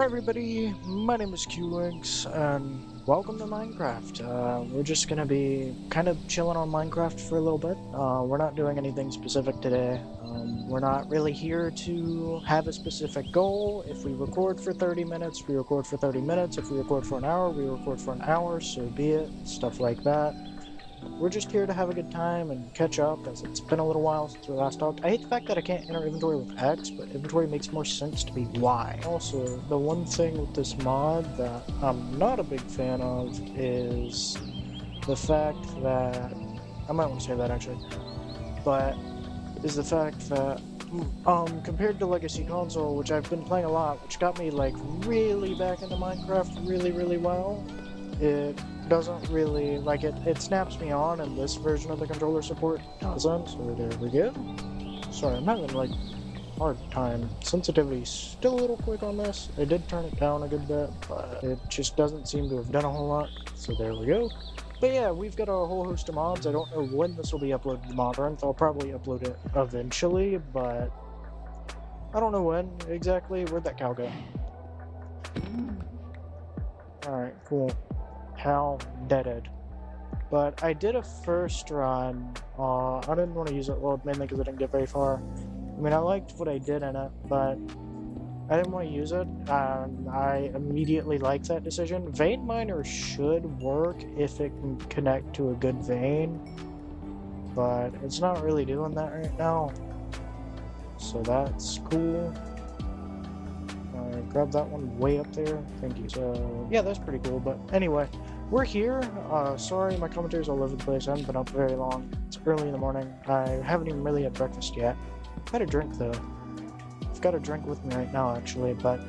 Hi everybody, my name is Qwnks, and welcome to Minecraft. We're just gonna be kind of chilling on Minecraft for a little bit. We're not doing anything specific today. We're not really here to have a specific goal. If we record for 30 minutes, we record for 30 minutes. If we record for an hour, we record for an hour, so be it. Stuff like that. We're just here to have a good time and catch up, as it's been a little while since we last talked. I hate the fact that I can't enter inventory with X, but inventory makes more sense to be Y. Also, the one thing with this mod that I'm not a big fan of is the fact that... I might want to say that, actually. But, is the fact that... compared to Legacy Console, which I've been playing a lot, which got me, like, really back into Minecraft really well, it doesn't really, like, it snaps me on, and this version of the controller support doesn't, so there we go. Sorry, I'm having, like, hard time. Sensitivity's still a little quick on this. I did turn it down a good bit, but it just doesn't seem to have done a whole lot, so there we go. But yeah, we've got a whole host of mods. I don't know when this will be uploaded to Modern. I'll probably upload it eventually, but I don't know when exactly. Where'd that cow go? Alright, cool. Cow deaded. But I did a first run. I didn't want to use it, well, mainly because I didn't get very far. I mean, I liked what I did in it, but I didn't want to use it. I immediately liked that decision. Vein Miner should work if it can connect to a good vein, but it's not really doing that right now. So that's cool. Grab that one way up there. Thank you. So, yeah, that's pretty cool. But anyway, we're here. Sorry, my commentary's all over the place. I haven't been up very long. It's early in the morning. I haven't even really had breakfast yet. I had a drink, though. I've got a drink with me right now, actually, but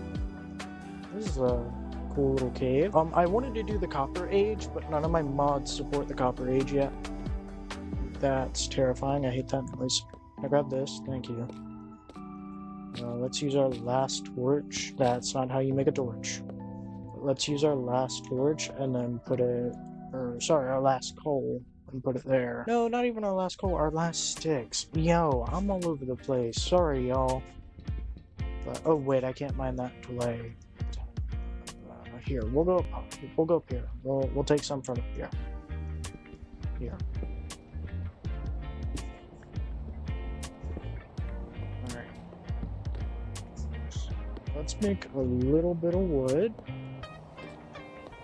this is a cool little cave. I wanted to do the Copper Age, but none of my mods support the Copper Age yet. That's terrifying. I hate that noise. I grabbed this. Thank you. Let's use our last torch. That's not how you make a torch. Let's use our last torch and then put it... our last coal and put it there. No, not even our last coal, our last sticks. Yo, I'm all over the place. Sorry, y'all. But, oh, wait, I can't mine that until I... here, we'll go up here. We'll take some from here. Here. Let's make a little bit of wood.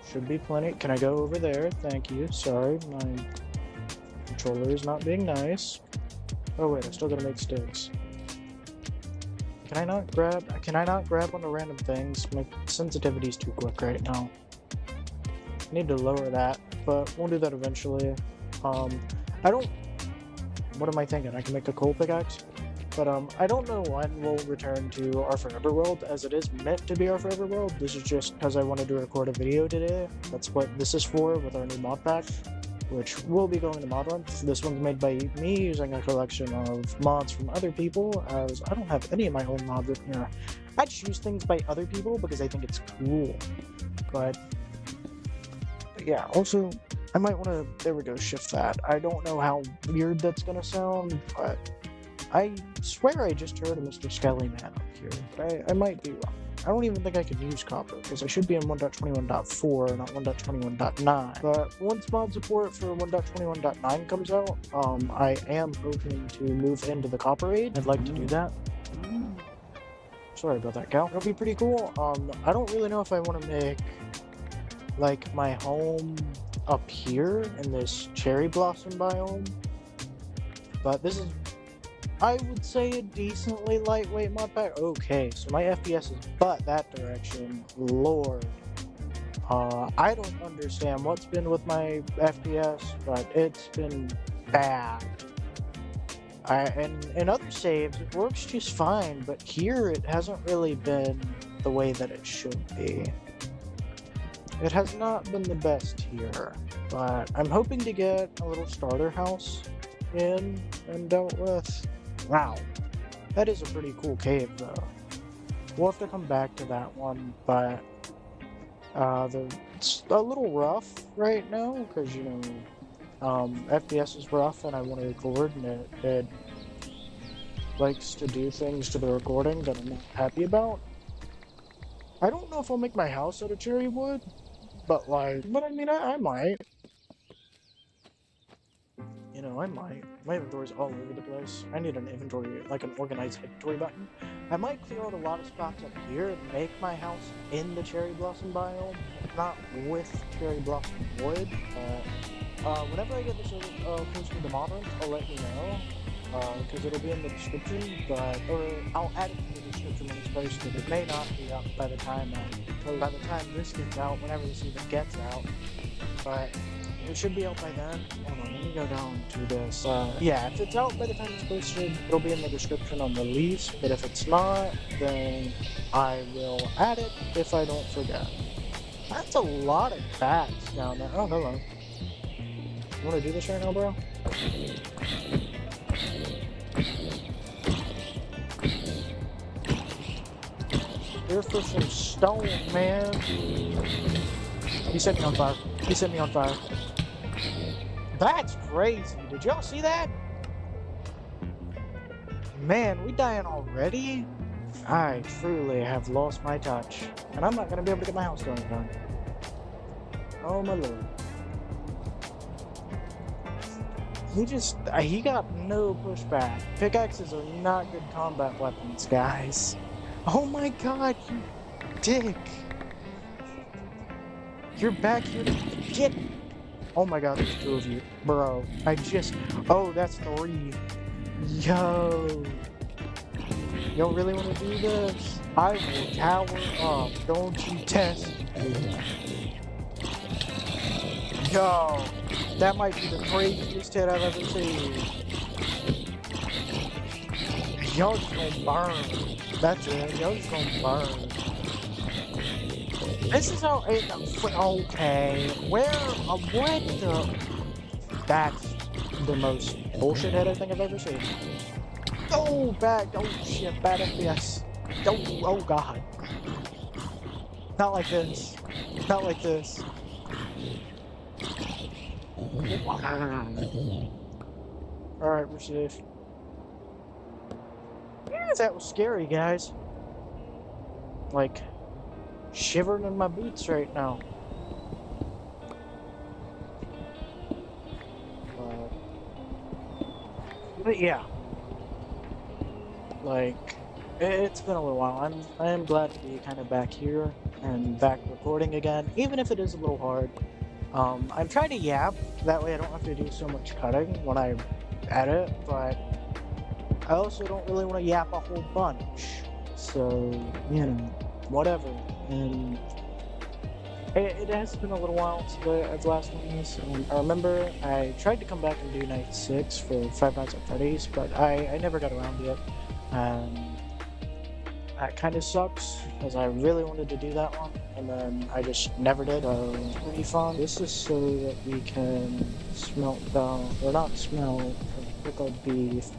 Should be plenty. Can I go over there? Thank you. Sorry, my controller is not being nice. Oh wait, I still gotta make sticks. Can I not grab onto random things? My sensitivity's too quick right now. I need to lower that, but we'll do that eventually. What am I thinking? I can make a coal pickaxe? But I don't know when we'll return to our Forever World, as it is meant to be our Forever World. This is just because I wanted to record a video today. That's what this is for with our new mod pack, which will be going to mod run. This one's made by me using a collection of mods from other people, as I don't have any of my own mods in here. I choose things by other people because I think it's cool. But yeah, also, I might want to, there we go, shift that. I don't know how weird that's going to sound, but I swear I just heard a Mr. Skelly Man up here, but I might be wrong. I don't even think I can use copper, because I should be in 1.21.4, not 1.21.9. But once mod support for 1.21.9 comes out, I am hoping to move into the Copper Age. I'd like to do that. Sorry about that, cow. It'll be pretty cool. I don't really know if I want to make, like, my home up here in this cherry blossom biome, but this is, I would say, a decently lightweight mod pack. Okay, so my FPS is but that direction. Lord. I don't understand what's been with my FPS, but it's been bad. And in other saves, it works just fine, but here it hasn't really been the way that it should be. It has not been the best here, but I'm hoping to get a little starter house in and dealt with. Wow, that is a pretty cool cave, though. We'll have to come back to that one, but it's a little rough right now, because, you know, FPS is rough, and I want to record, and it likes to do things to the recording that I'm not happy about. I don't know if I'll make my house out of cherry wood, but I mean, I might. You know, I might. My inventory's all over the place. I need an inventory, like an organized inventory button. I might clear out a lot of spots up here and make my house in the cherry blossom biome, not with cherry blossom wood. Whenever I get this closer to the modern, I'll let you know. Because it'll be in the description, or I'll add it to the description when it's posted. It may not be up by the time this gets out, whenever this even gets out. But it should be out by then. Hold on, let me go down to this. Yeah, if it's out by the time it's posted, it'll be in the description on release. But if it's not, then I will add it if I don't forget. That's a lot of bats down there. Oh, hello. You want to do this right now, bro? Here for some stone, man. He set me on fire. He set me on fire. That's crazy. Did y'all see that? Man, we dying already? I truly have lost my touch. And I'm not going to be able to get my house done in time. Oh my lord. He got no pushback. Pickaxes are not good combat weapons, guys. Oh my god, you dick. You're back here to get... Oh my god, there's two of you. Bro, oh, that's three. Yo. Y'all really want to do this? I will tower up. Don't you test me. Yo. That might be the craziest hit I've ever seen. Y'all just gonna burn. That's it. Y'all just gonna burn. This is how it... Okay. Where... what the... That's the most bullshit hit I think I've ever seen. Oh, bad... Oh, shit. Bad FPS. Oh, God. Not like this. Not like this. Alright, we're safe. Yeah, that was scary, guys. Like... shivering in my boots right now. But yeah, like it's been a little while. I am glad to be kind of back here and back recording again, even if it is a little hard. I'm trying to yap, that way I don't have to do so much cutting when I edit, but I also don't really want to yap a whole bunch. So, you know, whatever. And it has been a little while since I've last done this. I remember I tried to come back and do night 6 for Five Nights at Freddy's, but I never got around to it. That kind of sucks, because I really wanted to do that one, and then I just never did. It's pretty fun. This is so that we can smelt down, or not smelt, pick up beef.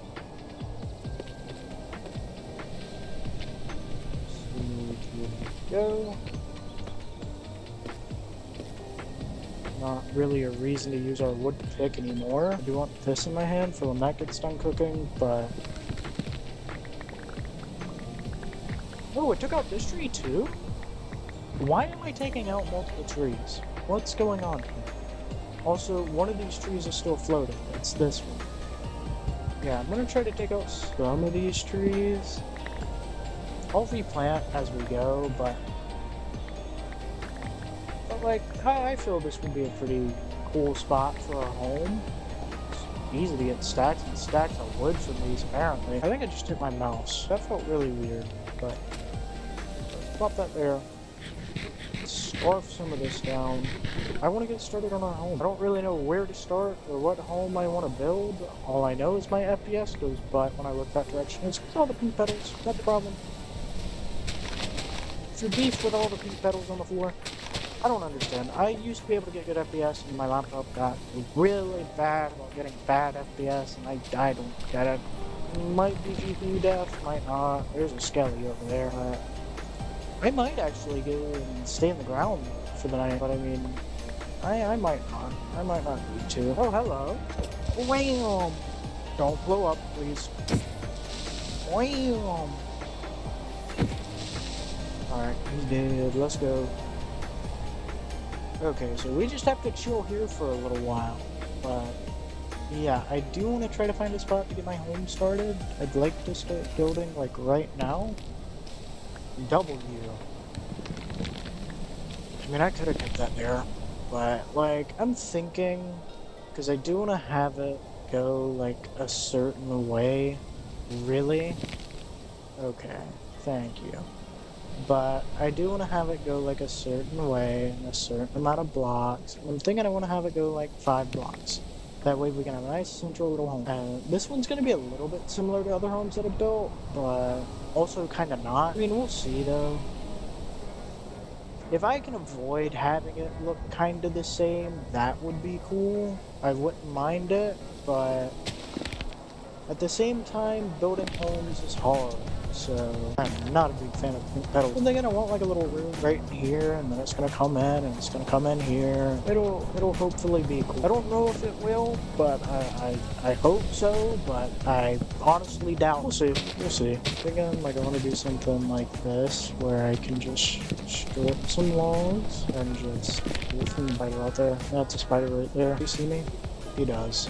So here we go. Not really a reason to use our wood pick anymore. I do want this in my hand for when that gets done cooking, but... Oh, it took out this tree too? Why am I taking out multiple trees? What's going on here? Also, one of these trees is still floating. It's this one. Yeah, I'm gonna try to take out some of these trees. I'll replant as we go, but like, I feel this would be a pretty cool spot for a home. It's easy to get stacks and stacks of wood from these, apparently. I think I just hit my mouse. That felt really weird, but pop that there. Scarf some of this down. I want to get started on our home. I don't really know where to start or what home I want to build. All I know is my FPS goes butt when I look that direction. It's all the pink petals. That's the problem. If you're beef with all the pink petals on the floor, I don't understand. I used to be able to get good FPS, and my laptop got really bad about getting bad FPS, and I don't get it. Might be GPU death, might not. There's a skelly over there. I might actually go and stay in the ground for the night, but I mean, I might not. I might not need to. Oh, hello. Wham! Don't blow up, please. Wham! Alright, he's dead. Let's go. Okay, so we just have to chill here for a little while. But, yeah, I do want to try to find a spot to get my home started. I'd like to start building, like, right now. W. I mean, I could have kept that there. But, like, I'm thinking... Because I do want to have it go, like, a certain way. Really? Okay, thank you. But I do want to have it go like a certain way, and a certain amount of blocks. I'm thinking I want to have it go like 5 blocks. That way we can have a nice central little home. This one's going to be a little bit similar to other homes that I've built, but also kind of not. I mean, we'll see though. If I can avoid having it look kind of the same, that would be cool. I wouldn't mind it, but at the same time, building homes is hard. So I'm not a big fan of pink petals. I'm thinking I want like a little room right in here, and then it's gonna come in, and it's gonna come in here. It'll hopefully be cool. I don't know if it will, but I hope so. But I honestly doubt. We'll see. We'll see. Thinking like I want to do something like this, where I can just strip some logs and just there's a spider out there. That's a spider right there. Do you see me? He does.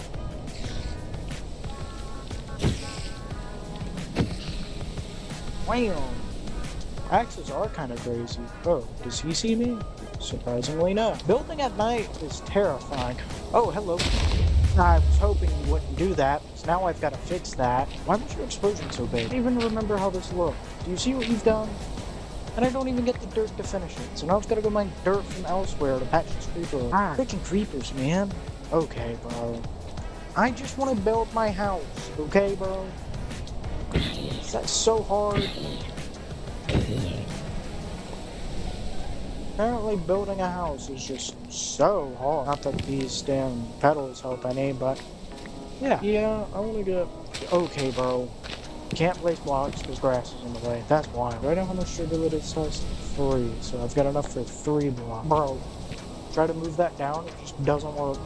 Wham! Axes are kind of crazy. Oh, does he see me? Surprisingly, no. Building at night is terrifying. Oh, hello. I was hoping you wouldn't do that, because now I've got to fix that. Why was your explosion so big? I don't even remember how this looked. Do you see what you've done? And I don't even get the dirt to finish it, so now I've got to go mine dirt from elsewhere to patch this creeper. Freaking creepers, man. Okay, bro. I just want to build my house, okay, bro? That's so hard. Apparently building a house is just so hard. Not that these damn petals help any, but yeah, I want to get... Okay, bro. Can't place blocks because grass is in the way. That's why. Right now how much sugar it says 3, so I've got enough for 3 blocks. Bro, try to move that down, it just doesn't work.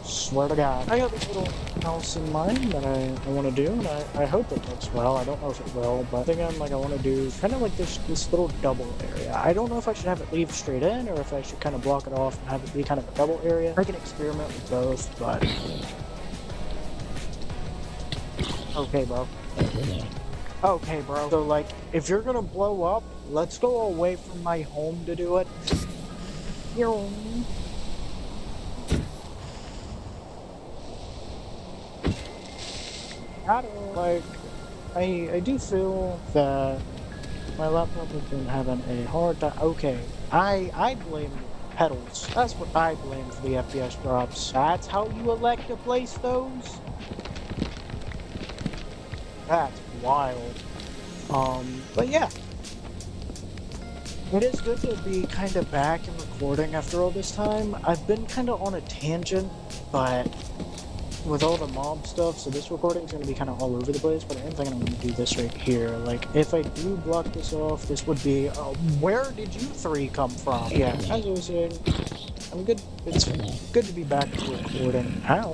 Swear to God. I got this little house in mind that I want to do, and I hope it looks well. I don't know if it will, but I think I want to do kind of like this little double area. I don't know if I should have it lead straight in, or if I should kind of block it off and have it be kind of a double area. I can experiment with both, but... Okay, bro. Okay, bro. So, like, if you're gonna blow up, let's go away from my home to do it. Like, I do feel that my laptop has been having a hard time. Okay, I blame pedals. That's what I blame for the FPS drops. That's how you elect to place those? That's wild. But yeah. It is good to be kind of back and recording after all this time. I've been kind of on a tangent, but with all the mob stuff, so this recording is going to be kind of all over the place, but I am thinking I'm going to do this right here. Like, if I do block this off, this would be, where did you 3 come from? Yeah, as I was saying, I'm good, it's good to be back recording. How?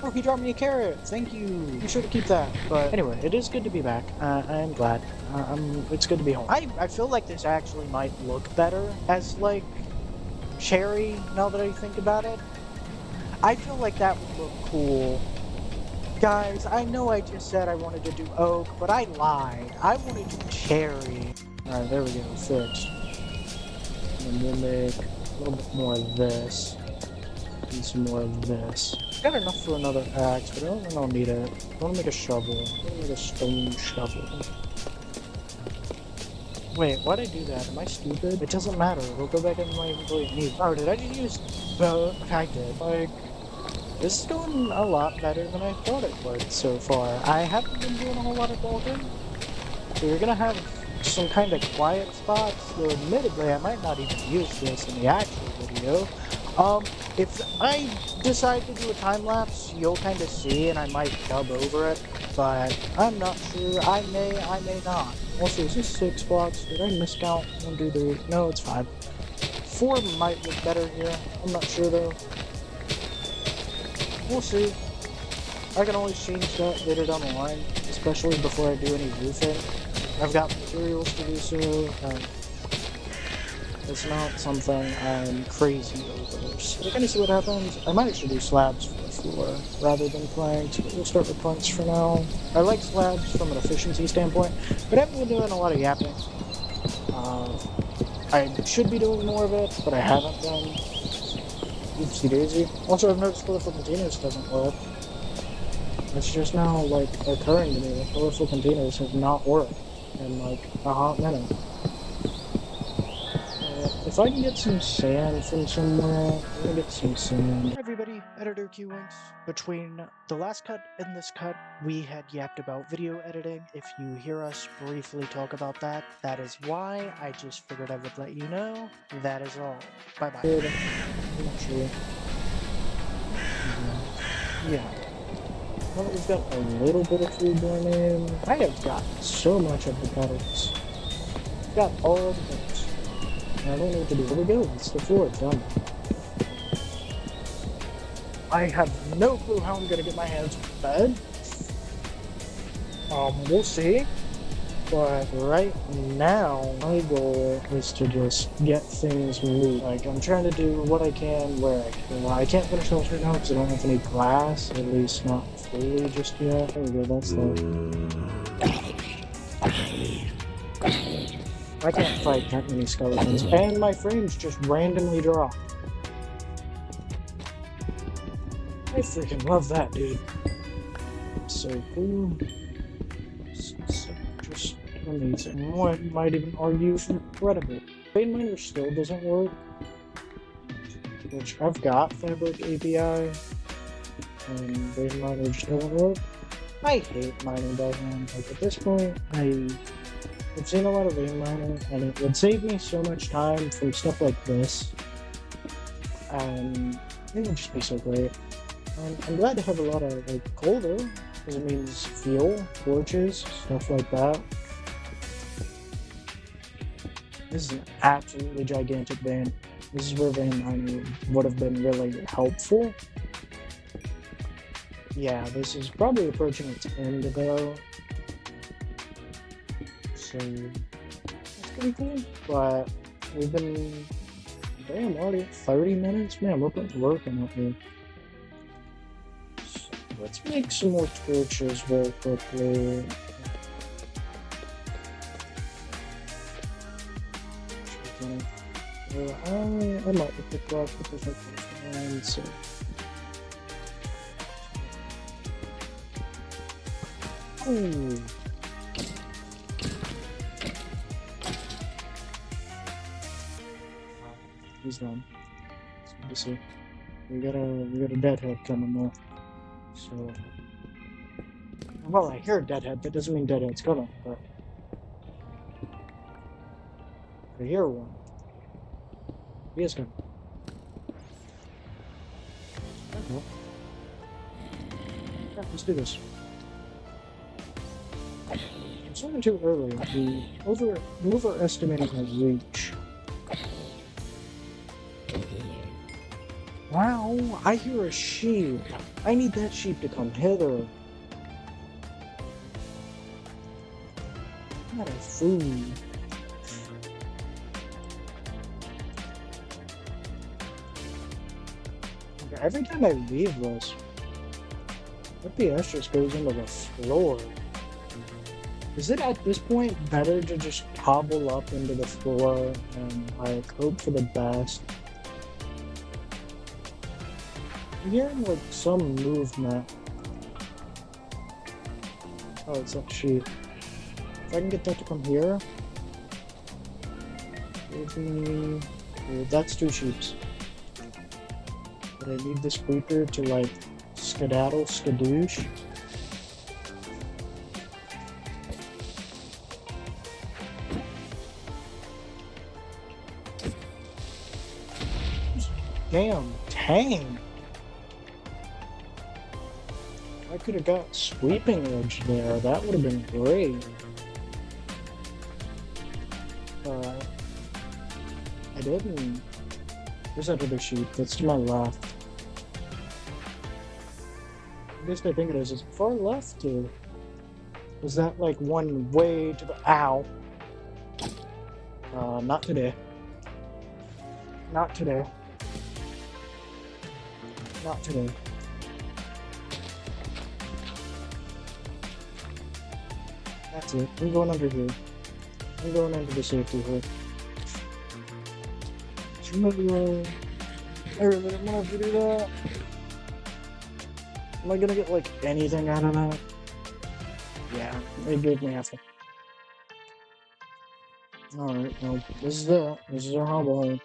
Oh, he dropped me a carrot, thank you, be sure to keep that. But anyway, it is good to be back, I'm glad, it's good to be home. I feel like this actually might look better as, like, cherry, now that I think about it. I feel like that would look cool. Guys, I know I just said I wanted to do oak, but I lied. I wanted to do cherry. Alright, there we go, fixed. And we'll make a little bit more of this. And some more of this. Got enough for another axe, but I don't think I'll need it. I want to make a shovel. I want to make a stone shovel. Wait, why'd I do that? Am I stupid? It doesn't matter. It'll go back in my inventory and need. Oh, did I just use both? I did. Like, this is going a lot better than I thought it would so far. I haven't been doing a whole lot of talking. So you're gonna have some kind of quiet spots. Though admittedly, I might not even use this in the actual video. If I decide to do a time lapse, you'll kind of see, and I might dub over it. But I'm not sure. I may not. Also, is this 6 blocks? Did I miscount? 1, 2, 3. No, it's 5. 4 might look better here. I'm not sure though. We'll see. I can always change that later down the line, especially before I do any roofing. I've got materials to do so, and it's not something I'm crazy over. So we're gonna see what happens. I might actually do slabs for the floor rather than planks, but we'll start with planks for now. I like slabs from an efficiency standpoint, but I haven't been doing a lot of yapping. I should be doing more of it, but I haven't been. Oopsie daisy. Also, I've noticed colorful containers doesn't work. It's just now, like, occurring to me that colorful containers have not worked in, like, a hot minute. If I can get some sand from somewhere, I'm gonna get some sand. Hi everybody, Editor Qwnks. Between the last cut and this cut, we had yapped about video editing. If you hear us briefly talk about that, that is why. I just figured I would let you know. That is all. Bye-bye. I'm not sure. Yeah. Well, we've got a little bit of food burning. I have got so much of the petals. Got all the petals. I don't know what to do. Here we go. It's the floor. Done. I have no clue how I'm gonna get my hands on the bed. We'll see. But right now, my goal is to just get things moving. Like, I'm trying to do what I can where I can. I can't finish those right now because I don't have any glass, at least not fully just yet. There we go, that's I can't fight that many skeletons, and my frames just randomly drop. I freaking love that, dude. So cool. So just amazing. One might even argue incredible. Vein Miner still doesn't work, which I've got Fabric API, and Vein Miner just doesn't work. I hate mining by hand. Like, at this point, I've seen a lot of vein mining, and it would save me so much time from stuff like this, and it would just be so great. I'm glad to have a lot of, like, coal though, because it means fuel, torches, stuff like that. This is an absolutely gigantic vein. This is where vein mining would have been really helpful. Yeah, this is probably approaching its end though. So that's pretty cool. But we've been already at 30 minutes. Man, we're putting work in up here. So let's make some more torches real quickly. I might have picked up because I can so. Ooh. He's done. It's good to see. We got a deadhead coming though. So, well, I hear deadhead. That doesn't mean deadhead's coming, but I hear one. He is coming. Okay. Yeah, let's do this. I'm starting too early. We overestimated my reach. Wow, I hear a sheep. I need that sheep to come hither. Not a food. Every time I leave this, FPS just goes into the floor. Is it at this point better to just hobble up into the floor and like hope for the best? I'm hearing like some movement. Oh, it's that sheep. If I can get that to come here. Maybe... that's two sheeps. But I need this creeper to like skedaddle, skadoosh. Damn tang! I could have got sweeping edge there, that would have been great. But I didn't. There's that other sheep, that's to my left. At least I think it is. It's far left too. Was that like one way to the ow? Not today. Not today. Not today. That's it. I'm going under here. I'm going into the safety hood. I really don't want to do that. Am I gonna get like anything out of that? Yeah, it gave me nothing. Alright, well, this is it. This is our hobble hole.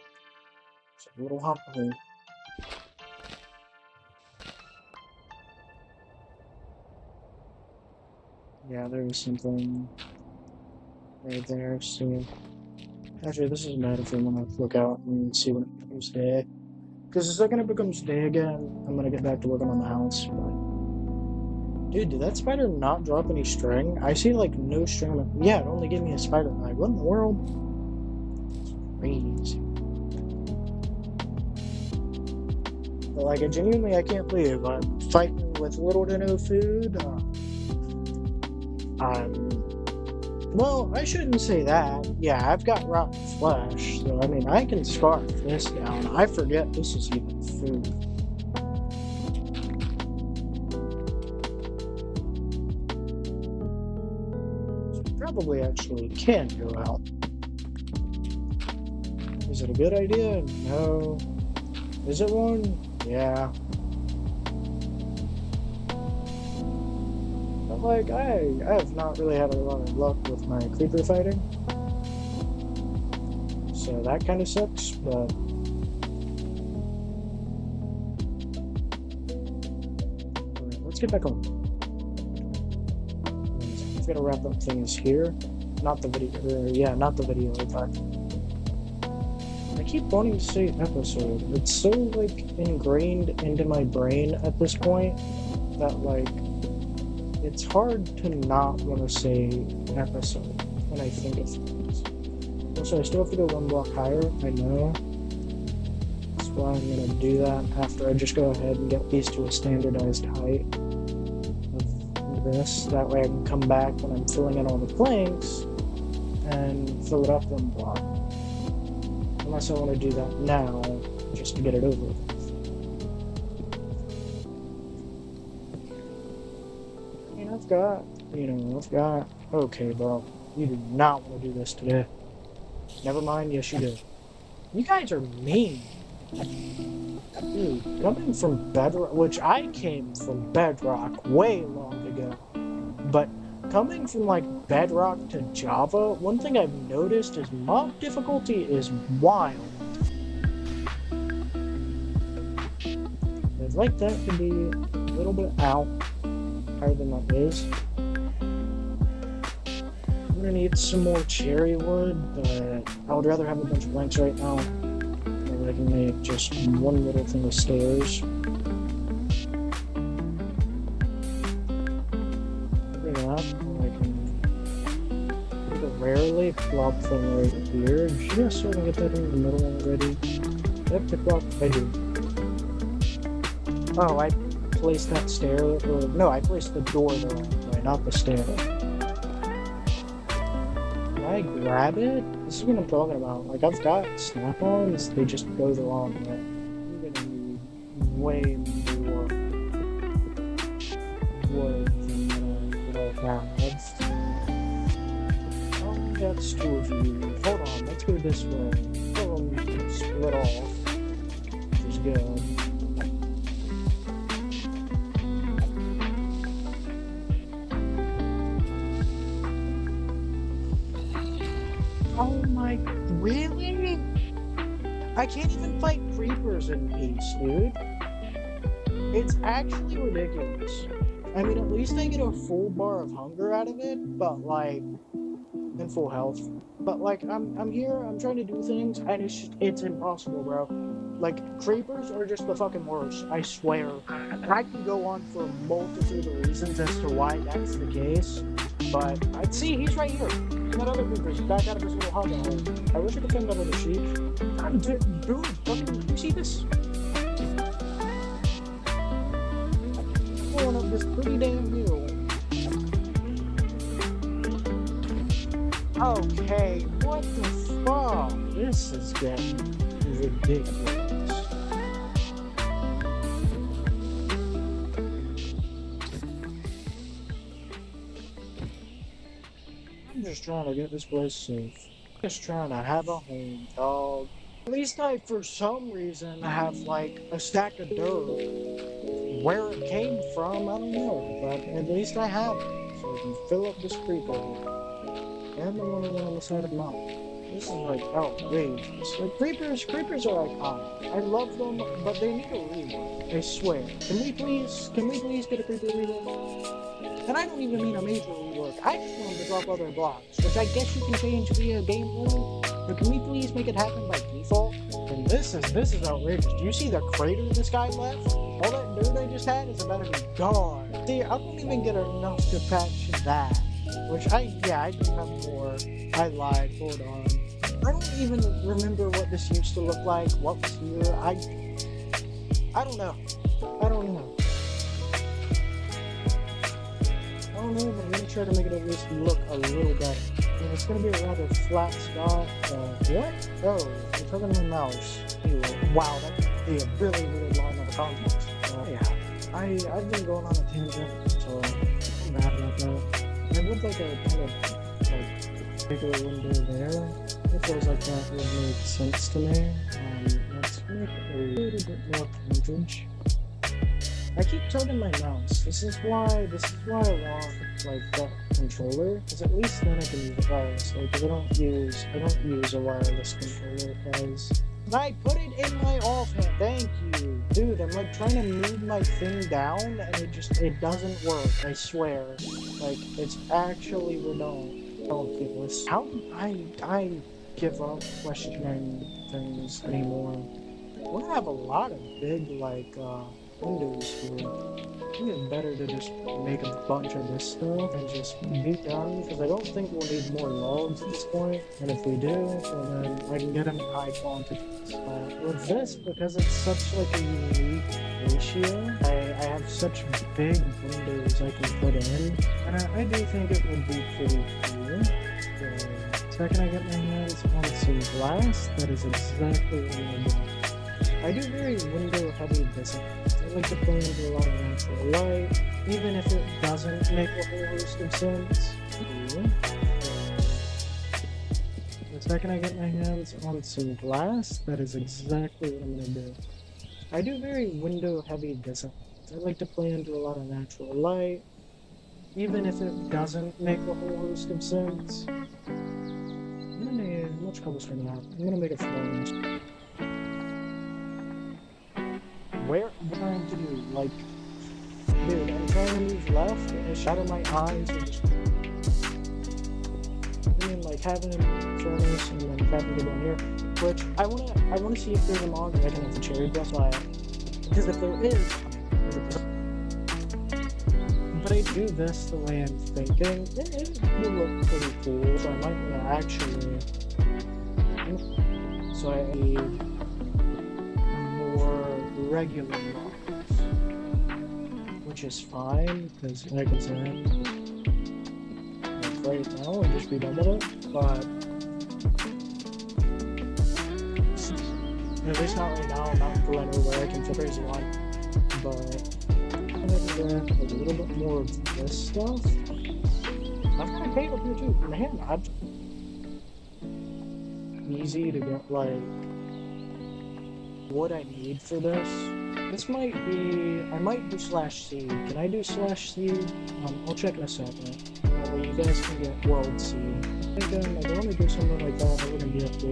It's a little hobble hole. Yeah, there was something right there, so... Actually, this is bad if I want to look out and see when it becomes day. Because the second it becomes day again, I'm gonna get back to working on the house. But... Dude, did that spider not drop any string? I see, like, no string. Yeah, it only gave me a spider. Like, what in the world? It's crazy. But, like, I can't believe I'm fighting with little to no food. Well, I shouldn't say that. Yeah, I've got rotten flesh, so I mean, I can scarf this down. I forget this is even food. So probably actually can go out. Is it a good idea? No. Is it one? Yeah. Like, I have not really had a lot of luck with my creeper fighting. So that kind of sucks, but... Alright, let's get back on. I've got to wrap up things here. Not the video, yeah, not the video, but... I keep wanting to say episode. It's so, like, ingrained into my brain at this point that, like... It's hard to not want to say episode when I think of things. Also, I still have to go one block higher, I know. That's why I'm going to do that after I just go ahead and get these to a standardized height of this. That way I can come back when I'm filling in all the planks and fill it up one block. Unless I want to do that now, just to get it over with. I've got... Okay, bro. You do not want to do this today. Never mind, yes you do. You guys are mean. Dude, coming from Bedrock, which I came from Bedrock way long ago, but coming from, like, Bedrock to Java, one thing I've noticed is mob difficulty is wild. I'd like that to be a little bit out. Higher than that is. I'm gonna need some more cherry wood, but I would rather have a bunch of planks right now. Maybe I can make just one little thing of stairs. Bring that. I can rarely plop from right here. Just so I can get that in the middle already. I have to plop. I do. Oh, I placed that stair, or no, I placed the door the wrong way, not the stair. Can I grab it? This is what I'm talking about. Like, I've got snap-ons, they just go the wrong way. I'm gonna need way more wood than I have. Oh, that's two of you. Hold on, let's go this way. Oh, we can split off, which is good. Oh my, really? I can't even fight creepers in peace, dude. It's actually ridiculous. I mean, at least I get a full bar of hunger out of it, but like, and full health. But like, I'm here, I'm trying to do things, and it's impossible, bro. Like, creepers are just the fucking worst, I swear. I can go on for a multitude of reasons as to why that's the case, but I'd see, he's right here. That other creeper's back out of his little hub. I wish I could find another sheep. Dude, fucking, you see this? Pulling up this pretty damn hill. Okay, what the fuck? This is getting ridiculous. I'm just trying to get this place safe. Just trying to have a home, dog. At least I, for some reason, have like a stack of dirt. Where it came from, I don't know, but at least I have it. So I can fill up this creeper. And the one on the side of the mountain. This is like outrageous. Like creepers are iconic. I love them, but they need a rework. I swear. Can we please get a creeper rework? And I don't even mean a major rework. I just want them to drop other blocks, which I guess you can change via game mode. But can we please make it happen by default? And this is outrageous. Do you see the crater this guy left? All that dirt I just had is about to be gone. See, I don't even get enough to patch that. Which I do have more. I lied, hold on. I don't even remember what this used to look like, what was here. I don't know. I don't know, but I'm gonna try to make it at least look a little better. And it's gonna be a rather flat spot. What? Oh, I'm talking to my mouse. Anyway, wow, that's a really weird line of context. Yeah, I've been going on a tangent, so I'm mad about that. I would like a kind of like bigger window there. It feels like that would make sense to me. Let's make a little bit more coverage. I keep tilting my mouse. This is why I want like that controller, because at least then I can use it wirelessly. Because I don't use a wireless controller, guys. I put it in my offhand. Thank you, dude. I'm like trying to move my thing down, and it doesn't work. I swear. Like it's actually ridiculous. How I give up questioning things anymore. We're gonna have a lot of big like windows here. I think it's better to just make a bunch of this stuff and just be done, because I don't think we'll need more logs at this point. And if we do, well then I can get them in high quantities. With this, because it's such like a unique ratio, I have such big windows I can put in, and I do think it would be pretty cool. So, second I get my hands on some glass, that is exactly what I'm gonna do. I do very window heavy design. I like to play into a lot of natural light, even if it doesn't make a whole host of sense. The second I get my hands on some glass, that is exactly what I'm gonna do. I do very window heavy design. I like to play into a lot of natural light, even if it doesn't make a whole host of sense. I'm gonna need how much cobblestone now. I'm gonna make a flame. What am I trying to do? Like, dude, I'm trying to move left and shadow my eyes and just. I mean, like having a furnace and then having to go in here, which I wanna see if there's a mod that I can have the cherry blossom. Because if there is, but I do this the way I'm thinking, it will look pretty cool. So I might wanna actually. So I need more regular logs, which is fine, because like I said, like right now I'll just be done with it, but at least not right now, not until I know where I can fit crazy line, but I'm gonna do a little bit more of this stuff. I've got a cave up here too, man, easy to get like what I need for this. This might be, I might do /seed. Can I do /seed? I'll check in a second. Well, you guys can get world seed. And then I want to do something like that. I wouldn't be up to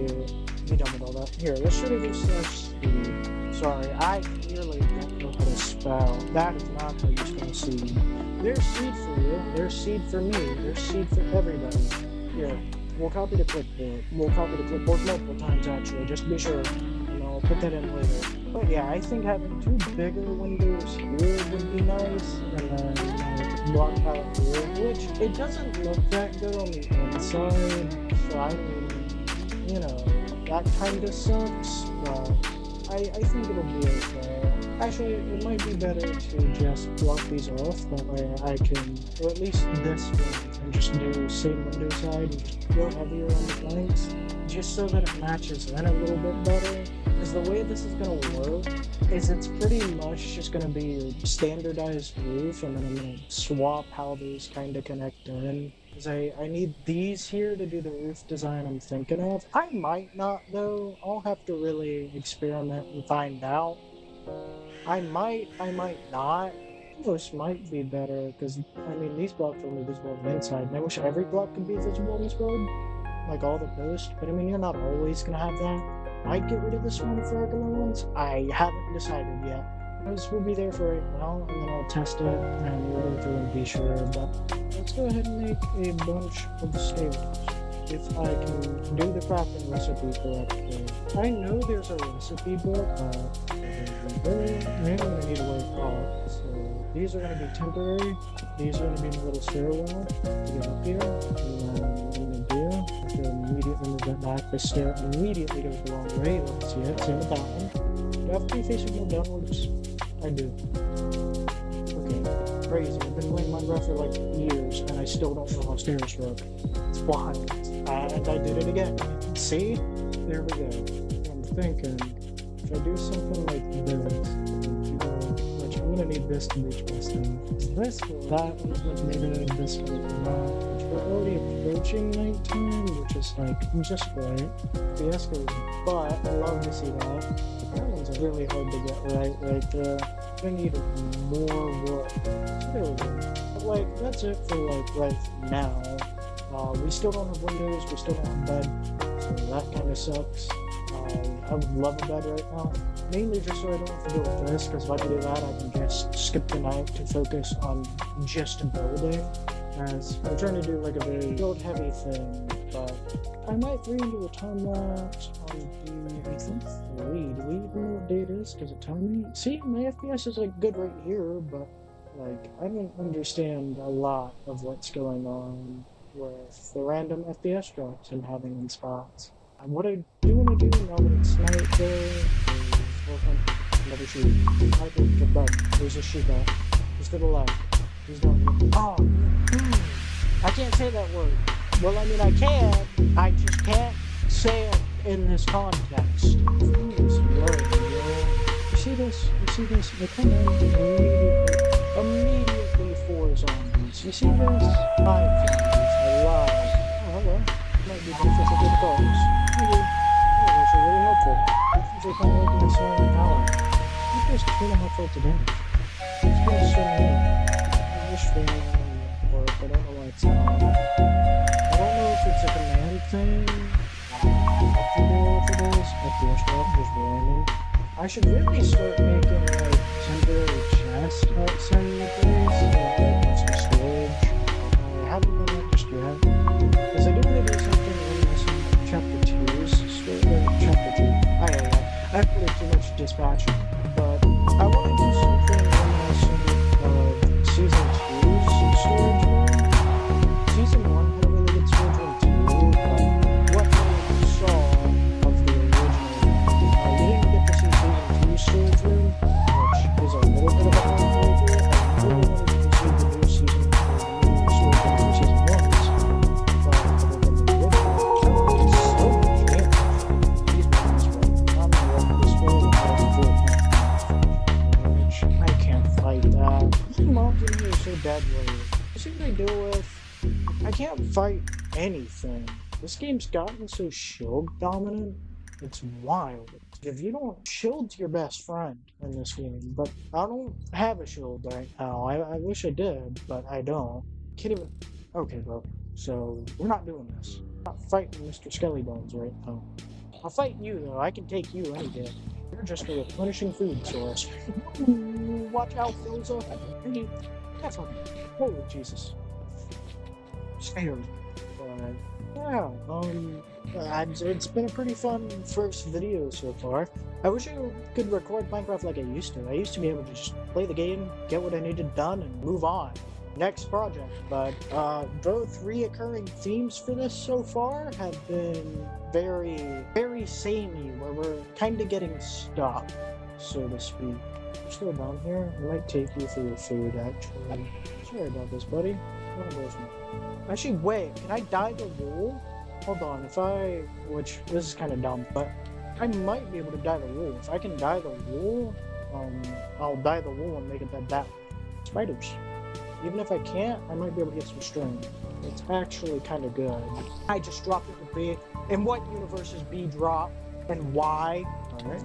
be done with all that. Here, let's try to do /seed. Sorry, I clearly don't know how to spell. That is not how you spell seed. There's seed for you. There's seed for me. There's seed for everybody. Here, we'll copy the clipboard. We'll copy the clipboard multiple times actually, just to be sure. I'll put that in later. But yeah, I think having two bigger windows here would be nice, and then block out here, which it doesn't look that good on the inside, so I mean, you know, that kind of sucks, but I think it'll be okay. Actually, it might be better to just block these off, that way I can, or at least this one, and just do same window side and just go heavier on the flanks, just so that it matches in a little bit better. Because the way this is going to work is it's pretty much just going to be a standardized roof, and then I'm going to swap how these kind of connect in. Because I need these here to do the roof design I'm thinking of. I might not, though. I'll have to really experiment and find out. I might not. This might be better, because, I mean, these blocks are only visible on the inside, and I wish every block could be visible in this build. Like all the posts, but I mean, you're not always gonna have that. Might get rid of this one for regular ones. I haven't decided yet. This will be there for right now, and then I'll test it, and we'll go through and be sure. But let's go ahead and make a bunch of stairs. If I can do the crafting recipe correctly. I know there's a recipe book, but I'm gonna need a way off. So these are gonna be temporary. These are gonna be my little stairwell to get up here. And then what I'm gonna do, after immediately move that back, the stair immediately goes the wrong way. You don't see it. Same with that one. Do I have to be facing more downwards? I do. Okay, crazy. I've been playing Minecraft for like years, and I still don't know how stairs work. It's wild. And I did it again. See? There we go. I'm thinking, if I do something like this, which I'm gonna need this to reach my stuff. This one, that one's negative, this one's not. Which we're already approaching nighttime, which is like just right. Fiasco, but I love to see that. That one's really hard to get right there. I need more wood. So there we go. But like, that's it for like right now. We still don't have windows, we still don't have bed, so that kind of sucks. I would love a bed right now, mainly just so I don't have to deal with this, because if I can do that, I can just skip the night to focus on just building, as I'm trying to do like a very build-heavy thing, but I might throw into a time-lapse on the, I think, 3. Do we even know what day it is? Does it tell me? See, my FPS is like good right here, but like, I don't understand a lot of what's going on with the random FPS drops I'm having in spots. And what I do want to do now that it's night there is work on another sheep. I think the bug. There's a sheep out. He's to the left. He's not here. Oh! I can't say that word. Well, I mean, I can. I just can't say it in this context. You see this? You see this? They come in immediately 4 zombies. You see this? 5 zombies. Alive. Oh, hello. Might be beneficial for the dogs. Maybe. Oh, those are really helpful. If they come over this power. You just 2.5 volts of damage. It's pretty stunning. I wish they work. I don't know why it's not. I don't know if it's a command thing. If it is, FPS drop is random. I should really start making like temporary chests outside of the place, like some storage. I haven't done that just yet, because I do want to do something in this chapter 2's story. Chapter 2. I have played too much dispatch, but I want to do something reminiscent of season 2's storage room. Season 1 had a really good storage room too, but what I saw of the original, you didn't get to see season 2's storage room, which is a little bit of a hard playthrough. I really wanted to see the new season, the new storage room from season 1's, but other than the original, it's so much damage. These ones were, I'm gonna work this way and I'll be good. I can't fight that. The mobs in here are so deadly. You see what I deal with? I can't fight anything. This game's gotten so shield dominant, it's wild. If you don't, shield's your best friend in this game, but I don't have a shield right now. I wish I did, but I don't. Can't even. Okay, bro. So we're not doing this. I'm not fighting Mr. Skellybones right now. I'll fight you though. I can take you any day. You're just a replenishing food source. Watch out, Filza. That's okay. Holy Jesus. Scary. But yeah, it's been a pretty fun first video so far. I wish I could record Minecraft like I used to. I used to be able to just play the game, get what I needed done, and move on. next project. But both reoccurring themes for this so far have been very samey, where we're kind of getting stuck, so to speak. You're still down here? I might take you for your food, actually. Sorry about this, buddy. Actually, wait, can I dye the wool? Hold on, which this is kind of dumb, but I might be able to dye the wool. If I can dye the wool, I'll dye the wool and make it that spiders. Even if I can't, I might be able to get some string. It's actually kind of good. I just dropped it to B. In what universe is B dropped and why? Alright,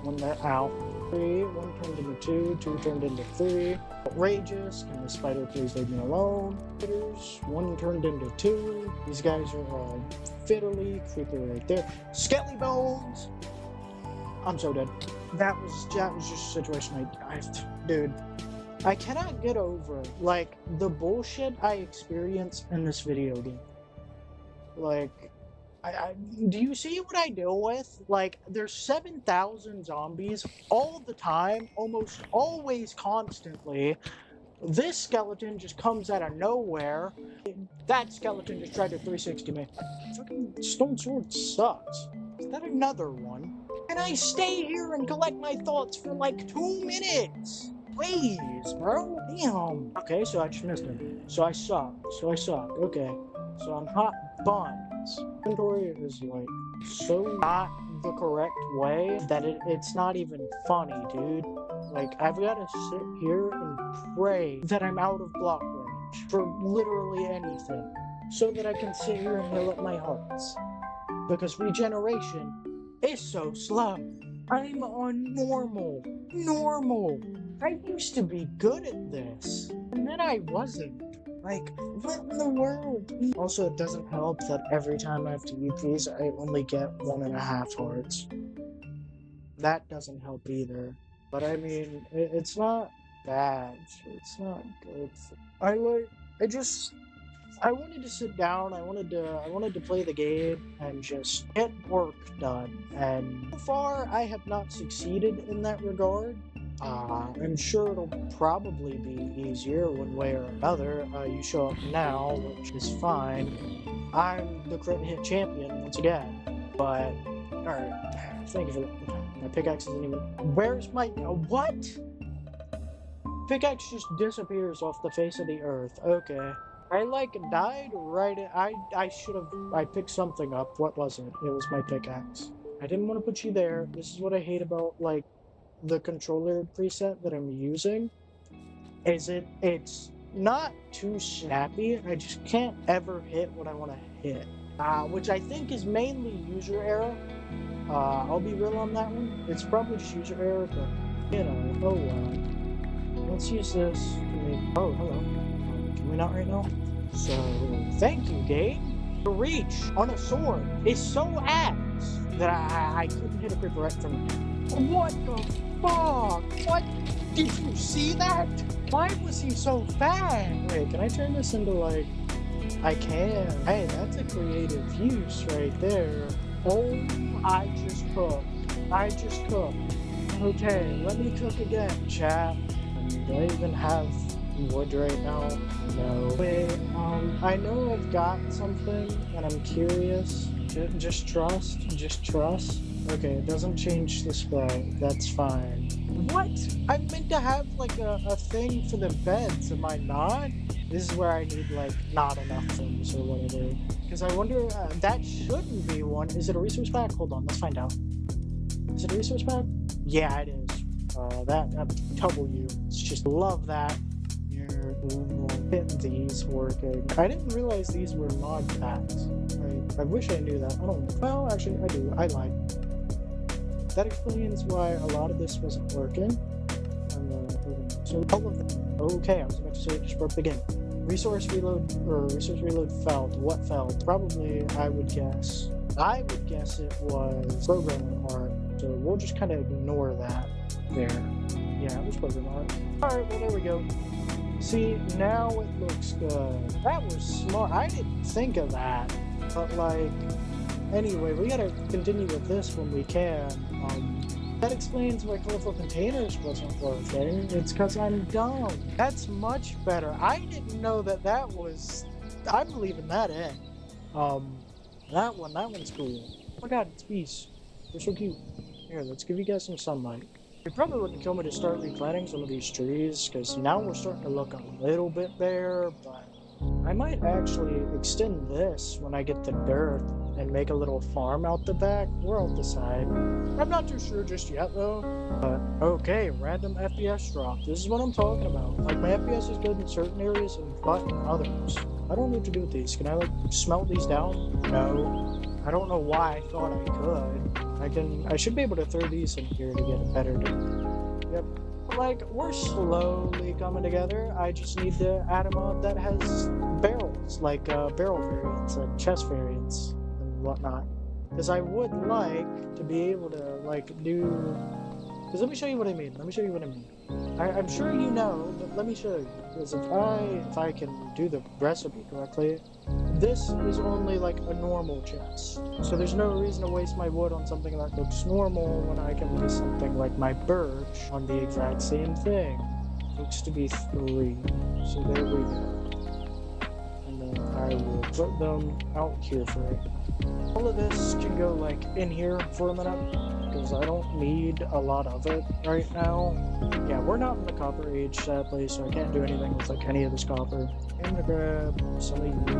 one there, ow. 3, 1 turned into 2, 2 turned into 3. Outrageous, can the spider please leave me alone? Critters, 1 turned into 2. These guys are fiddly, creeper right there. Skelly bones! I'm so dead. That was just a situation dude. I cannot get over, like, the bullshit I experience in this video game. Like, do you see what I deal with? Like, there's 7,000 zombies all the time, almost always constantly. This skeleton just comes out of nowhere. That skeleton just tried to 360 me. Fucking stone sword sucks. Is that another one? Can I stay here and collect my thoughts for like 2 minutes? Please, bro. Damn. Okay, so I just missed him. So I suck. Okay. So I'm hot buns. Inventory is like so not the correct way that it's not even funny, dude. Like, I've got to sit here and pray that I'm out of block range for literally anything so that I can sit here and heal up my hearts. Because regeneration is so slow. I'm on normal. I used to be good at this, and then I wasn't. Like, what in the world? Also, it doesn't help that every time I have to eat these, I only get 1.5 hearts. That doesn't help either. But I mean, it's not bad. It's not good. I wanted to sit down. I wanted to play the game and just get work done. And so far, I have not succeeded in that regard. I'm sure it'll probably be easier one way or another. You show up now, which is fine. I'm the crit hit champion once again. But, alright. Thank you for that. My pickaxe isn't even... Where's my... What? Pickaxe just disappears off the face of the earth. Okay. I, like, died right... I should have... I picked something up. What was it? It was my pickaxe. I didn't want to put you there. This is what I hate about, like, the controller preset that I'm using. It's not too snappy. I just can't ever hit what I want to hit. Which I think is mainly user error. I'll be real on that one. It's probably just user error, but, you know, oh well. Let's use this. Oh, hello. Can we not right now? So, thank you, game. The reach on a sword is so ass that I couldn't hit a creeper right from it. What the fuck? What? Did you see that? Why was he so fast? Wait, can I turn this into, like... I can. Hey, that's a creative use right there. Oh, I just cooked. Okay, let me cook again, chat. Do I even have wood right now? No. Wait, I know I've got something, and I'm curious. Just trust. Okay, it doesn't change the spray. That's fine. What? I'm meant to have, like, a thing for the beds, am I not? This is where I need, like, not enough things or whatever. Because I wonder, that shouldn't be one. Is it a resource pack? Hold on, let's find out. Is it a resource pack? Yeah, it is. That W. It's just love that. Here, get these working. I didn't realize these were mod packs. I wish I knew that. I don't. Well, actually, I do. I lied. That explains why a lot of this wasn't working. So all of them. Okay, I was about to say it just broke again. Resource reload failed. What failed? Probably, I would guess it was programming art. So we'll just kind of ignore that there. Yeah, it was programming art. Alright, well there we go. See, now it looks good. That was smart. I didn't think of that. But like, anyway, we gotta continue with this when we can. That explains why colorful containers wasn't working. It's because I'm dumb. That's much better. I didn't know that was... I'm leaving that in. Um, that one's cool. Oh my god, it's bees. They're so cute. Here, let's give you guys some sunlight. It probably wouldn't kill me to start replanting some of these trees, because now we're starting to look a little bit bare, but I might actually extend this when I get the dirt and make a little farm out the back or out the side. I'm not too sure just yet though. But okay, random FPS drop. This is what I'm talking about. Like my FPS is good in certain areas and but in others. I don't know what to do with these. Can I like smelt these down? No. I don't know why I thought I could. I should be able to throw these in here to get a better dirt. Yep. Like, we're slowly coming together. I just need to add a mod that has barrels, like barrel variants and chest variants and whatnot. Because I would like to be able to, like, do... Because let me show you what I mean. I'm sure you know, but let me show you. Because if I can do the recipe correctly, this is only, like, a normal chest. So there's no reason to waste my wood on something that looks normal when I can waste something like my birch on the exact same thing. Looks to be 3. So there we go. And then I will put them out here for it. All of this can go, like, in here for a minute. Because I don't need a lot of it right now. Yeah, we're not in the copper age, sadly, so I can't do anything with like any of this copper. I'm gonna grab some of you.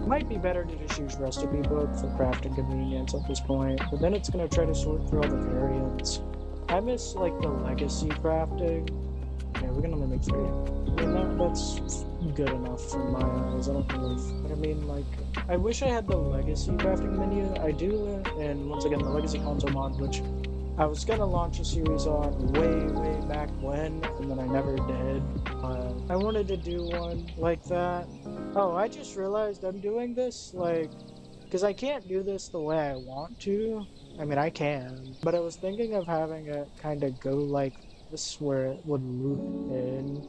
Might be better to just use recipe book for crafting convenience at this point, but then it's gonna try to sort through all the variants. I miss like the legacy crafting. Yeah, we're gonna only make 3. I mean, that's good enough for my eyes. I don't really... But I mean, like, I wish I had the legacy crafting menu. I do, and once again, the legacy console mod, which I was gonna launch a series on way back when, and then I never did. I wanted to do one like that. Oh, I just realized I'm doing this, like, because I can't do this the way I want to. I mean, I can, but I was thinking of having it kind of go like this, where it would loop in.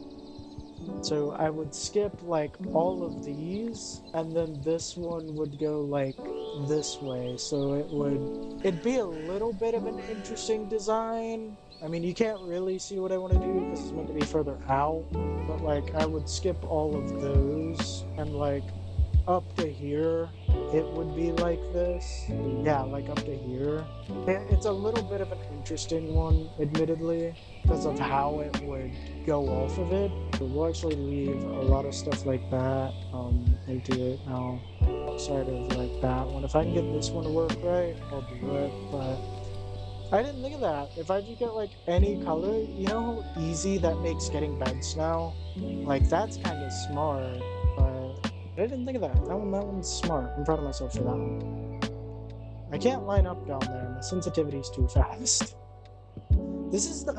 So I would skip like all of these, and then this one would go like this way. So it'd be a little bit of an interesting design. I mean, you can't really see what I want to do because it's meant to be further out, but like I would skip all of those, and like up to here, it would be like this. Yeah, like up to here. It's a little bit of an interesting one, admittedly, because of how it would go off of it. So we'll actually leave a lot of stuff like that into it now, outside of like that one. If I can get this one to work right, I'll do it, but I didn't think of that. If I just get like any color, you know how easy that makes getting beds now? Like that's kind of smart, but I didn't think of that. That one's smart. I'm proud of myself for that one. I can't line up down there. My sensitivity's too fast. This is the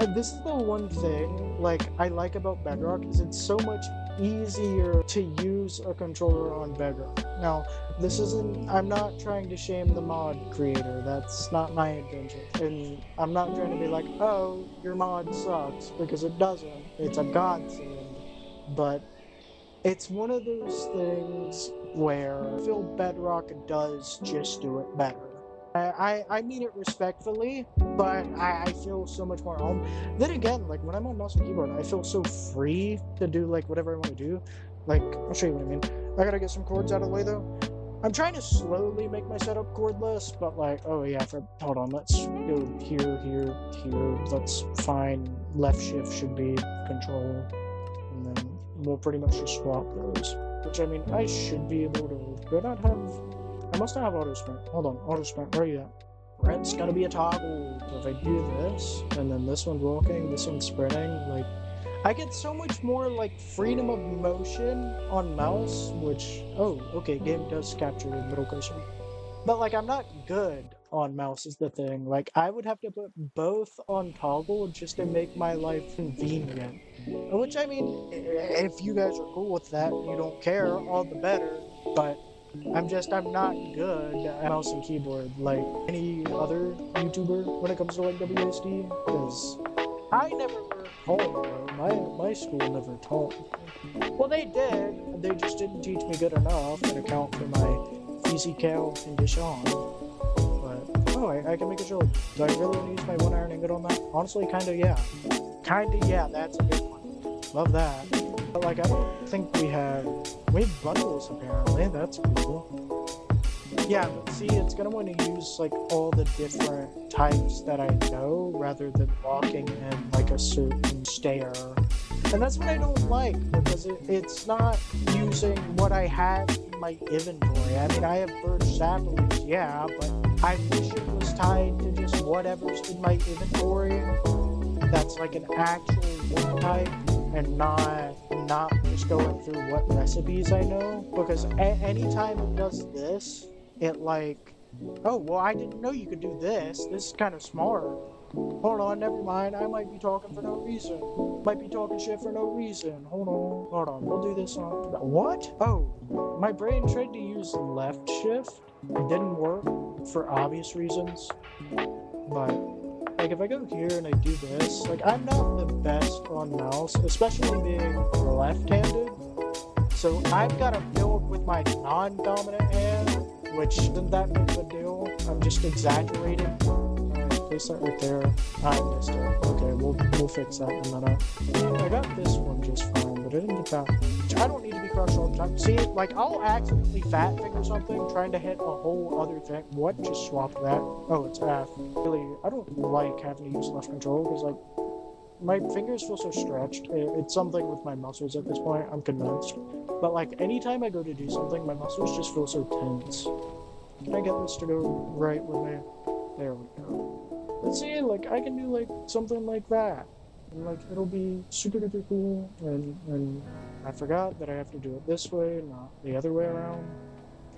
one thing like I like about Bedrock is it's so much easier to use a controller on Bedrock. Now, I'm not trying to shame the mod creator. That's not my intention. And I'm not trying to be like, oh, your mod sucks, because it doesn't. It's a godsend. But it's one of those things where I feel Bedrock does just do it better. I mean it respectfully, but I feel so much more home. Then again, like when I'm on mouse and keyboard, I feel so free to do like whatever I want to do. Like, I'll show you what I mean. I gotta get some chords out of the way though. I'm trying to slowly make my setup cordless, but like, oh yeah, hold on, let's go here. Let's find left shift should be control, and then we'll pretty much just swap those. Which I mean, I should be able to. Do I not have? I must not have auto sprint. Hold on, auto sprint. Where are you at? Sprint's gotta be a toggle. So if I do this, and then this one's walking, this one's sprinting, like, I get so much more like freedom of motion on mouse, which, oh, okay, game does capture the middle cursor. But like, I'm not good on mouse is the thing. Like, I would have to put both on toggle just to make my life convenient. Which, I mean, if you guys are cool with that, you don't care, all the better. But I'm not good at mouse and keyboard like any other YouTuber when it comes to like WSD, because I never taught me. My school never taught me. Well, they did. They just didn't teach me good enough to account for my physical condition. But Oh, I can make a drill. Do I really want to use my 1 iron ingot on that? Honestly, kinda yeah. Kinda yeah, that's a big one. Love that. But like, I don't think we have bundles apparently, that's cool. Yeah, but see, it's gonna want to use like all the different types that I know rather than locking in like a certain stair. And that's what I don't like, because it's not using what I have in my inventory. I mean, I have birch saplings, yeah, but I wish it was tied to just whatever's in my inventory. That's like an actual wood type, and not just going through what recipes I know. Because anytime it does this, it like, oh, well, I didn't know you could do this. This is kind of smart. Hold on, never mind. I might be talking for no reason. Might be talking shit for no reason. Hold on. We'll do this on... What? Oh, my brain tried to use left shift. It didn't work for obvious reasons. But, like, if I go here and I do this, like, I'm not the best on mouse, especially being left-handed. So I've got to build with my non-dominant hand, which isn't that big of a deal. I'm just exaggerating. Place that right there. I missed it. Okay, we'll fix that in a minute. I got this one just fine, but I didn't get that one. I don't need to be crushed all the time. See, like, I'll accidentally fat finger something trying to hit a whole other thing. What? Just swap that. Oh, it's F. Really, I don't like having to use left control, because, like, my fingers feel so stretched. It's something with my muscles at this point, I'm convinced. But, like, anytime I go to do something, my muscles just feel so tense. Can I get this to go right with me? There we go. Let's see, like, I can do, like, something like that. And, like, it'll be super duper cool. And I forgot that I have to do it this way, not the other way around.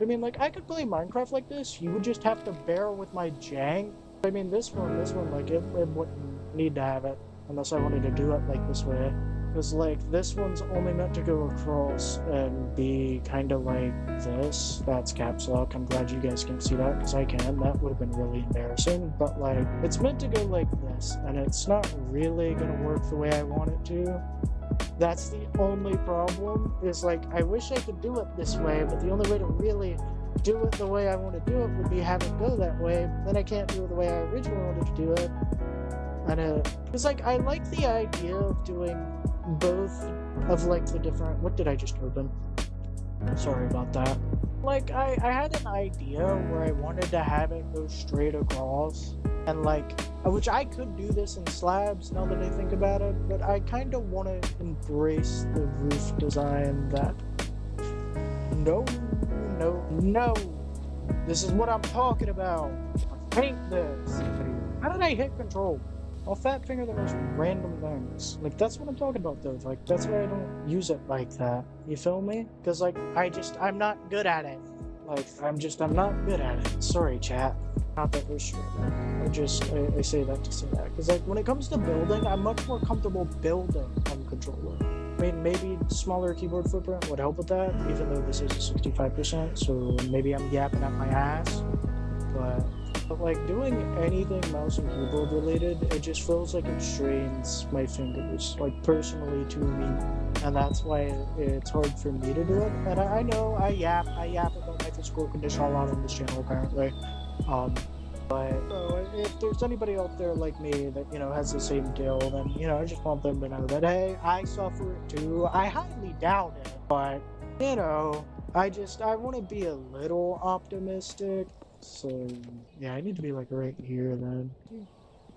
I mean, like, I could play Minecraft like this. You would just have to bear with my jank. I mean, this one, like, it wouldn't need to have it unless I wanted to do it, like, this way. Because, like, this one's only meant to go across and be kind of like this. That's caps lock. I'm glad you guys can see that, because I can. That would have been really embarrassing. But, like, it's meant to go like this, and it's not really going to work the way I want it to. That's the only problem, is, like, I wish I could do it this way, but the only way to really do it the way I want to do it would be have it go that way. Then I can't do it the way I originally wanted to do it. And it's like, I like the idea of doing both of, like, the different... What did I just open? Sorry about that. Like, I had an idea where I wanted to have it go straight across, and, like, which I could do this in slabs now that I think about it, but I kind of want to embrace the roof design that... No. This is what I'm talking about. I hate this. How did I hit control? I'll fat finger the most random things. Like, that's what I'm talking about, though. Like, that's why I don't use it like that. You feel me? Because, like, I'm not good at it. Like, I'm not good at it. Sorry, chat. Not that we're straight. I say that to say that. Because, like, when it comes to building, I'm much more comfortable building on controller. I mean, maybe smaller keyboard footprint would help with that, even though this is a 65%, so maybe I'm yapping at my ass. But like, doing anything mouse and keyboard related, it just feels like it strains my fingers, like, personally to me, and that's why it's hard for me to do it. And I know I yap about my physical condition a lot on this channel apparently, but if there's anybody out there like me that, you know, has the same deal, then, you know, I just want them to know that, hey, I suffer it too. I highly doubt it, but, you know, I want to be a little optimistic. So, yeah, I need to be, like, right here, then.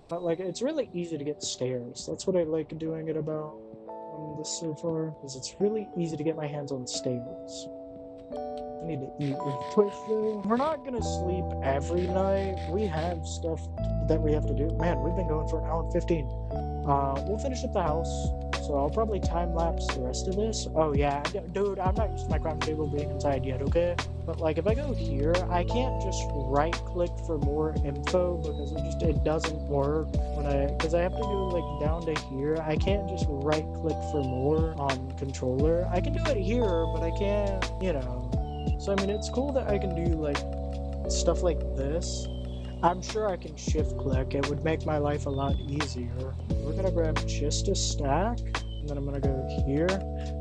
But, like, it's really easy to get stairs. That's what I like doing it about this so far, is it's really easy to get my hands on stairs. I need to eat real quick, though. We're not gonna sleep every night. We have stuff that we have to do. Man, we've been going for an hour and 15. We'll finish up the house. So I'll probably time-lapse the rest of this. Oh yeah, dude, I'm not used to my crafting table being inside yet, okay? But, like, if I go here, I can't just right-click for more info, because it doesn't work because I have to do, like, down to here. I can't just right-click for more on controller. I can do it here, but I can't, you know. So, I mean, it's cool that I can do, like, stuff like this. I'm sure I can shift-click. It would make my life a lot easier. We're gonna grab just a stack, and then I'm gonna go here.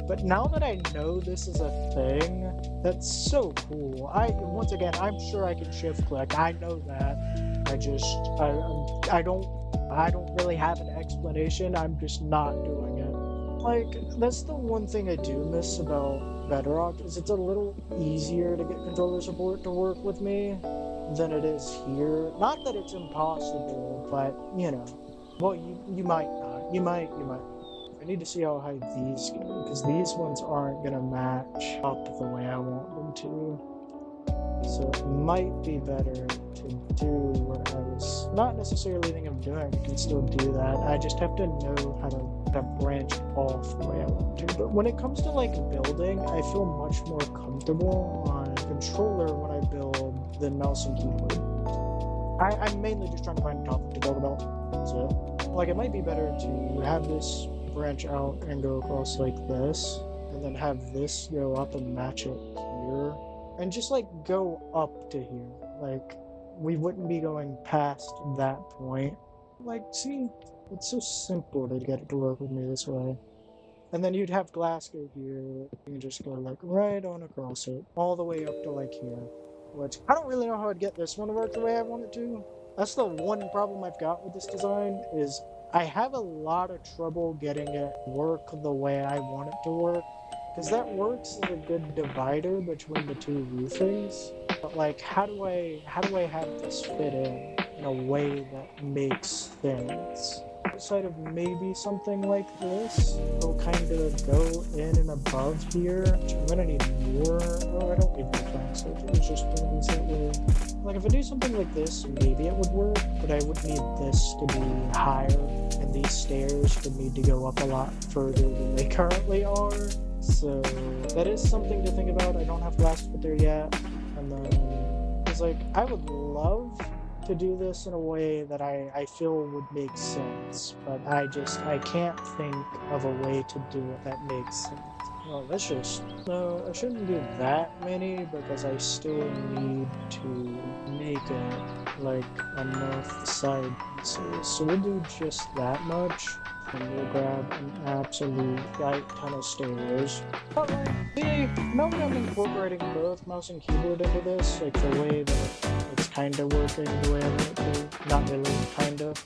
But now that I know this is a thing, that's so cool. Once again, I'm sure I can shift-click. I know that. I don't really have an explanation. I'm just not doing it. Like, that's the one thing I do miss about Bedrock, is it's a little easier to get controller support to work with me than it is here. Not that it's impossible, but, you know. Well, you might not. You might. I need to see how high these go, because these ones aren't gonna match up the way I want them to. So it might be better to do what I was not necessarily thinking of doing. I can still do that. I just have to know how to branch off the way I want to. But when it comes to like building, I feel much more comfortable on controller when I build than mouse and keyboard. I'm mainly just trying to find a topic to build about. So like it might be better to have this branch out and go across like this, and then have this go up and match it here. And just like go up to here. Like we wouldn't be going past that point. Like, see, it's so simple to get it to work with me this way. And then you'd have glass go here. You can just go like right on across it, all the way up to like here. Which I don't really know how I'd get this one to work the way I want it to. That's the one problem I've got with this design, is I have a lot of trouble getting it to work the way I want it to work. Because that works as a good divider between the two roofings. But like, how do I have this fit in a way that makes sense? Outside of maybe something like this, it'll kind of go in and above here, which I'm gonna need more. Oh, I don't need more planks, so it's just things that way. Like if I do something like this, maybe it would work, but I would need this to be higher, and these stairs would need to go up a lot further than they currently are. So that is something to think about. I don't have glass to put there yet. And then it's like, I would love to do this in a way that I feel would make sense, but I can't think of a way to do it that makes sense. No, I shouldn't do that many, because I still need to make it like enough side pieces. So we'll do just that much. And we'll grab an absolute right ton of stairs. But like, see, now that I'm incorporating both mouse and keyboard into this, like the way that it's kind of working the way I want it to. Not really, kind of.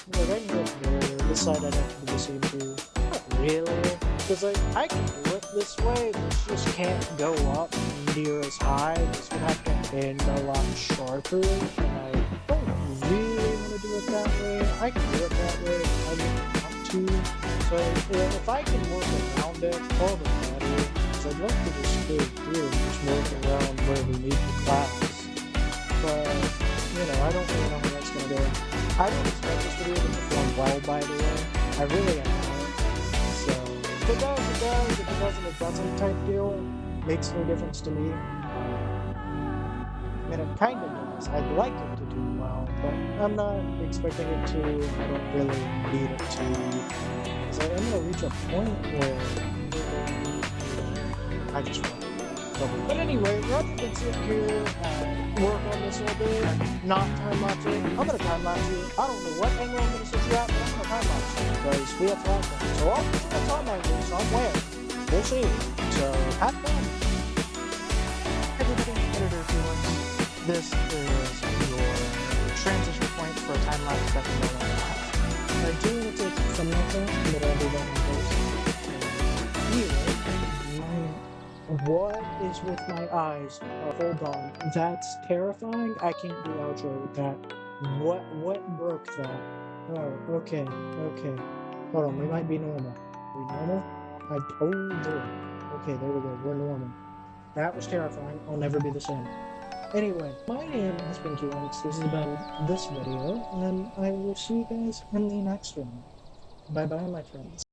Like I can go up there, this side I'd have to do the same too. Not really. Because like, I can do it this way, this just can't go up near as high. This would have to end a lot sharper, and I don't really want to do it that way. I can do it that way if I really want to. So if I can work around it, all the better. Because I'd love to just stay here and just work around where we need the class. But, you know, I don't really know how that's going to go. I don't expect this video to perform well, by the way. I really am not. So, if it does, it does. If it doesn't, it doesn't type deal. Makes no difference to me. And it kind of does. I'd like it to do well, but I'm not expecting it to. I don't really need it to. So I'm going to reach a point where I just want to double. But anyway, rather than sit here and work on this all day, not time-lapse it, I'm going to time-lapse you. I don't know what angle I'm going to sit you at, but I'm going to time-lapse you because we have flashbacks. So I'll put that time angle somewhere. We'll see. So have fun. Everybody, editor Qwnks. This is your transition point for a time-lapse that you don't want to have. I do want to take some notes, but I'll do that in post. What is with my eyes? Hold on. That's terrifying. I can't do outro with that. What broke that? Oh, okay. Hold on, we might be normal. Are we normal? Oh, boy. Okay, there we go. We're normal. That was terrifying. I'll never be the same. Anyway, my name has been Qwnks. This has been this video, and I will see you guys in the next one. Bye-bye, my friends.